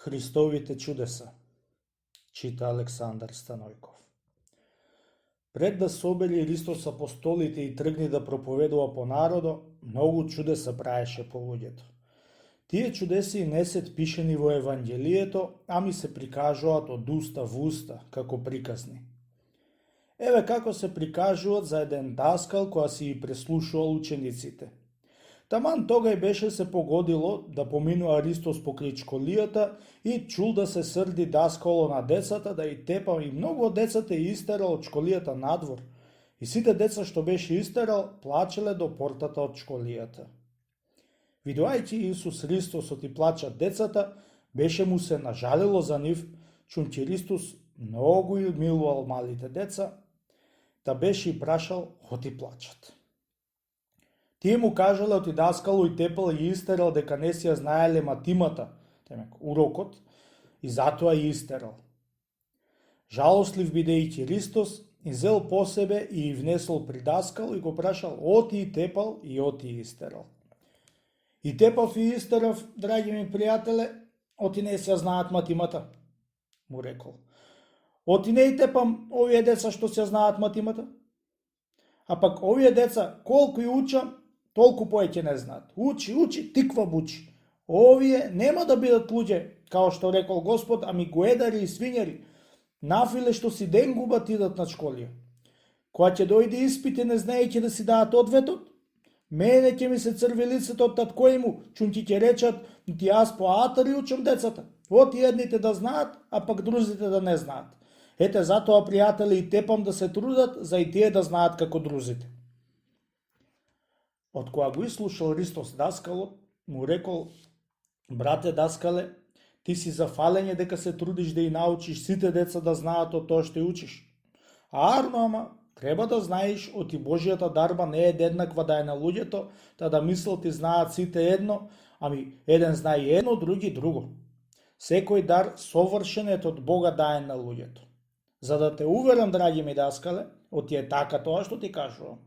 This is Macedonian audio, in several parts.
Христовите чудеса, чита Александар Станојков. Пред да собери Христос апостолите и тргни да проповедува по народо, многу чудеса праеше по луѓето. Тие чудеси не се пишени во Евангелието, ами се прикажуваат од уста во уста, како приказни. Еве како се прикажуваат за еден даскал која си ги преслушувал учениците. Таман тогај беше се погодило да поминува Христос покрај школијата и чул да се срди даскало на децата, да и тепа, и многу од децата и истерал од школијата надвор. И сите деца што беше истерал, плачеле до портата од школијата. Видувајќи Исус Христосот и плачат децата, беше му се нажалило за нив, чунќи Христос многу и милувал малите деца, да беше и прашал, оти плачат. Тие му кажале оти даскало и тепал и истерал дека не си ја знаеле матимата, урокот, и затоа и истерал. Жалостлив бидејќи Христос, изел по себе и внесол при даскало и го прашал, оти и тепал и оти и истерал. И тепав и истерав, драги ми пријателе, оти не си ја знаат матимата, му рекол. Оти не и тепам овие деца што се знаат матимата. А пак овие деца, колку и учам, толку повеќе не знаат. Учи, тиква бучи. Овие нема да бидат луѓе, као што рекол Господ, ами гоедари и свињари. Нафиле што си ден губат идат на школија. Кога ќе дојде испит и не знаејќи да си даат одветот, мене ќе ми се црви лицето од таткој му, чунки ќе речат, ти јас по атари учам децата. Оти едните да знаат, а пак друзите да не знаат. Ете, затоа, пријатели, и тепам да се трудат, за и тие да знаат како друзите. Од кога го ислушал Христос даскалот, му рекол, брате даскале, ти си за фалење дека се трудиш да и научиш сите деца да знаат од тоа што учиш. Арно, ама, треба да знаеш, оти Божијата дарба не е еднаква да е на луѓето, та да мислат и знаат сите едно, ами еден знае едно, други друго. Секој дар совршен е од Бога дае на луѓето. За да те уверам, драги ми даскале, оти е така тоа што ти кажувам.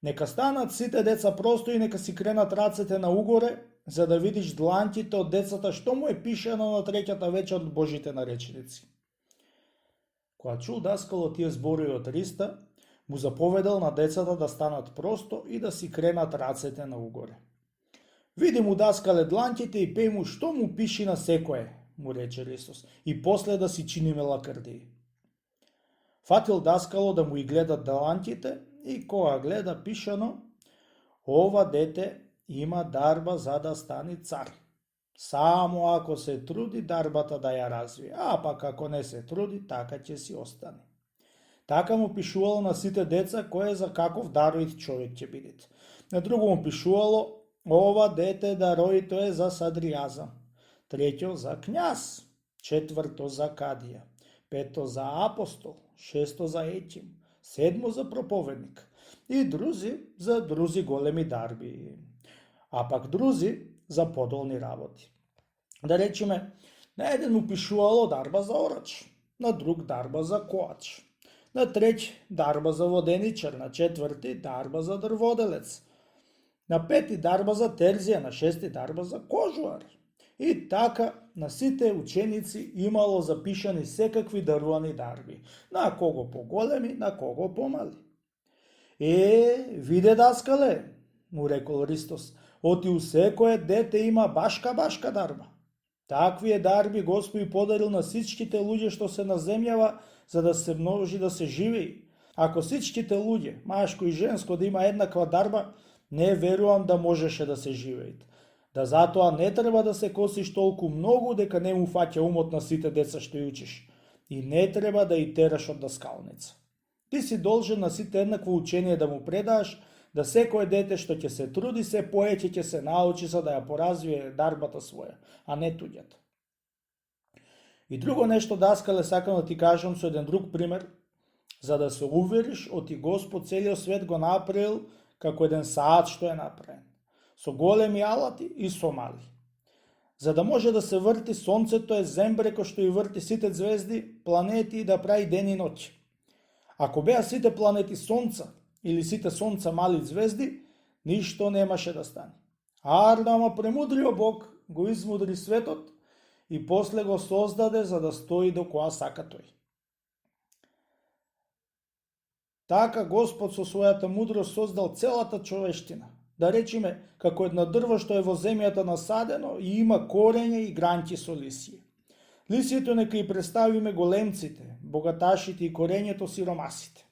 Нека станат сите деца просто и нека си кренат рацете на угоре, за да видиш дланките од децата што му е пишено на третјата вечер од Божите нареченици. Кога чул даскалот тие зборови од Христа, му заповедал на децата да станат просто и да си кренат рацете на угоре. Види му даскале дланките и пеј му што му пиши на секое, му рече Христос, и после да си чиниме лакрдии. Фатил даскало да му и гледат дланките и кога гледа пишано, ова дете има дарба за да стане цар. Само ако се труди дарбата да ја развие, а пак ако не се труди, така ќе си остане. Така му пишувало на сите деца кој за каков дароит човек ќе бидете. На друго му пишувало, ова дете дароито е за садријазам, треќо за књаз, четврто за кадија, пето за апостол, шесто за етим, седмо за проповедник и друзи за друзи големи дарби, а пак друзи за подолни работи. Да речеме, на еден му пишувало дарба за орач, на друг дарба за коач, на треќ дарба за воденичар, на четврти дарба за дрводелец, на пети дарба за терзија, на шести дарба за кожуар. И така на сите ученици имало запишани секакви дарувани дарби, на кого поголеми, на кого помали. Виде даскале, му рекол Христос, оти у секое дете има башка дарба. Такви дарби Господ подарил на сичките луѓе што се на земјава, за да се множи да се живеи. Ако сичките луѓе, машко и женско, да има еднаква дарба, не верувам да можеше да се живеат. Да затоа не треба да се косиш толку многу дека не му фаќа умот на сите деца што ја учиш. И не треба да и тераш од даскалница. Ти си должен на сите еднакво учение да му предаш, да секое дете што ќе се труди се поеќе ќе се научи за да ја поразвие дарбата своја, а не туѓата. И друго нешто, даскале, сакам да ти кажам со еден друг пример, за да се увериш, оти Господ целиот свет го направил како еден саат што е направен, со големи алати и со мали. За да може да се врти сонцето е зембре кој што и врти сите звезди, планети и да прави ден и ноќ. Ако беа сите планети сонца или сите сонца мали звезди, ништо немаше да стане. Ама премудриот Бог го измудри светот и после го создаде за да стои до која сака тој. Така Господ со својата мудрост создал целата човештина. Да речеме, како едно дрво што е во земјата насадено и има корење и гранки со лисие. Лисието нека и представиме големците, богаташите и корењето сиромасите.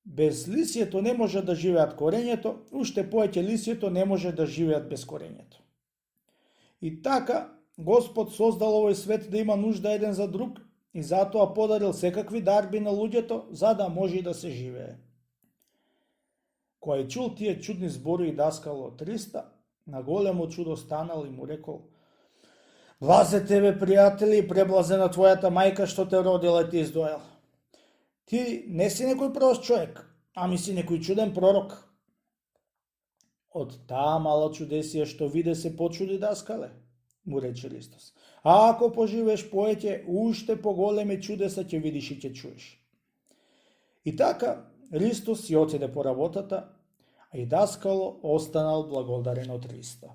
Без лисието не може да живеат корењето, уште поеќе лисието не може да живеат без корењето. И така, Господ создал овој свет да има нужда еден за друг и затоа подарил секакви дарби на луѓето за да може да се живее. Кој чул тие чудни зборови даскало од 300, на големо чудо станал и му рекол: "Блазе тебе, пријатели, и преблазена твојата мајка што те родила и ти издојала. Ти не си некој прост човек, ами си некој чуден пророк." Од таа мала чудесија што виде се почуди даскале, му рече Христос. А ако поживееш поеќе, уште поголеми чудеса ќе видиш и ќе чуеш. И така, Христос си отиде по работата, а и даскало останал благодарен од Христа.